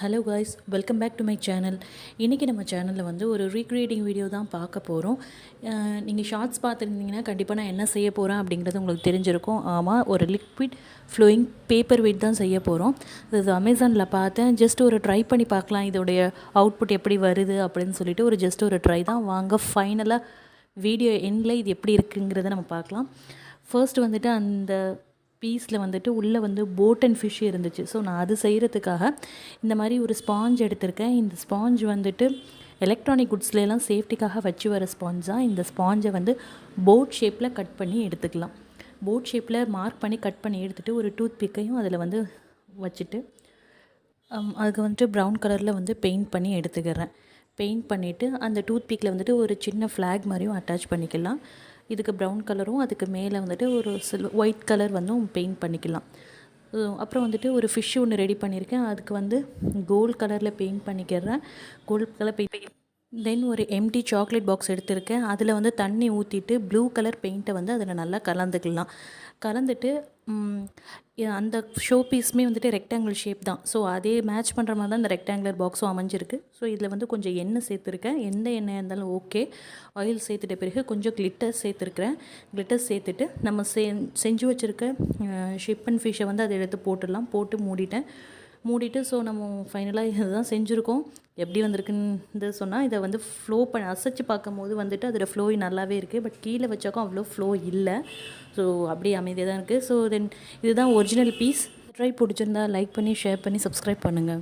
Hello guys, welcome back to my channel. இன்றைக்கி நம்ம சேனலில் வந்து ஒரு ரீக்ரியேட்டிங் வீடியோ தான் பார்க்க போகிறோம். நீங்கள் ஷார்ட்ஸ் பார்த்துருந்தீங்கன்னா கண்டிப்பாக நான் என்ன செய்ய போகிறேன் அப்படிங்கிறது உங்களுக்கு தெரிஞ்சிருக்கும். ஆமாம், ஒரு லிக்விட் ஃப்ளோயிங் பேப்பர் வெயிட் தான் செய்ய போகிறோம். இது அமேசானில் பார்த்தேன். ஜஸ்ட் ஒரு ட்ரை பண்ணி பார்க்கலாம், இதோடைய அவுட்புட் எப்படி வருது அப்படின்னு சொல்லிட்டு ஒரு ட்ரை தான். வாங்க ஃபைனலாக வீடியோ எண்டில் இது எப்படி இருக்குங்கிறத நம்ம பார்க்கலாம். ஃபர்ஸ்ட் வந்துட்டு அந்த பீஸில் வந்துட்டு உள்ளே வந்து போட் அண்ட் ஃபிஷ் இருந்துச்சு. ஸோ நான் அது செய்கிறதுக்காக இந்த மாதிரி ஒரு ஸ்பாஞ்ச் எடுத்திருக்கேன். இந்த ஸ்பாஞ்ச் வந்துட்டு எலக்ட்ரானிக் குட்ஸ்லாம் சேஃப்டிக்காக வச்சு வர ஸ்பாஞ்ச் தான். இந்த ஸ்பாஞ்சை வந்து போட் ஷேப்பில் கட் பண்ணி எடுத்துக்கலாம். போட் ஷேப்பில் மார்க் பண்ணி கட் பண்ணி எடுத்துகிட்டு ஒரு டூத் பிக்கையும் அதில் வந்து வச்சுட்டு அதுக்கு வந்துட்டு ப்ரௌன் கலரில் வந்து பெயிண்ட் பண்ணி எடுத்துக்கிறேன். பெயிண்ட் பண்ணிவிட்டு அந்த டூத் பிக்கில் வந்துட்டு ஒரு சின்ன ஃப்ளாக் மாதிரியும் அட்டாச் பண்ணிக்கலாம். இதுக்கு ப்ரௌன் கலரும் அதுக்கு மேலே வந்துட்டு ஒரு ஒயிட் கலர் வந்து பெயிண்ட் பண்ணிக்கலாம். அப்புறம் வந்துட்டு ஒரு ஃபிஷ் ஒன்று ரெடி பண்ணியிருக்கேன். அதுக்கு வந்து கோல்ட் கலரில் பெயிண்ட் பண்ணிக்கிறேன். கோல்ட் கலர் பெயிண்ட் தென் ஒரு எம்டி சாக்லேட் பாக்ஸ் எடுத்திருக்கேன். அதில் வந்து தண்ணி ஊற்றிட்டு ப்ளூ கலர் பெயிண்ட்டை வந்து அதில் நல்லா கலந்துக்கலாம். கலந்துட்டு அந்த ஷோ பீஸுமே வந்துட்டு ரெக்டாங்கிள் ஷேப் தான். ஸோ அதே மேட்ச் பண்ணுற மாதிரி தான் இந்த ரெக்டாங்குலர் பாக்ஸும் அமைஞ்சிருக்கு. ஸோ இதில் வந்து கொஞ்சம் எண்ணெய் சேர்த்துருக்கேன். எந்த எண்ணெயாக இருந்தாலும் ஓகே. ஆயில் சேர்த்துட்ட பிறகு கொஞ்சம் கிளிட்டர் சேர்த்துருக்குறேன். கிளிட்டர் சேர்த்துட்டு நம்ம செஞ்சு வச்சுருக்க ஷிப் அண்ட் ஃபிஷ்ஷை வந்து அதை எடுத்து போட்டுடலாம். போட்டு மூடிட்டு ஸோ நம்ம ஃபைனலாக இதுதான் செஞ்சுருக்கோம். எப்படி வந்திருக்குன்னு சொன்னால், இதை வந்து ஃப்ளோ அசைச்சு பார்க்கும்போது வந்துட்டு அதோடய ஃப்ளோ நல்லாவே இருக்குது. பட் கீழே வச்சாக்கும் அவ்வளோ ஃப்ளோ இல்லை. ஸோ அப்படியே அமைதியாக தான் இருக்குது. ஸோ தென் இதுதான் ஒரிஜினல் பீஸ். ட்ரை பிடிச்சிருந்தா லைக் பண்ணி, ஷேர் பண்ணி, சப்ஸ்கிரைப் பண்ணுங்கள்.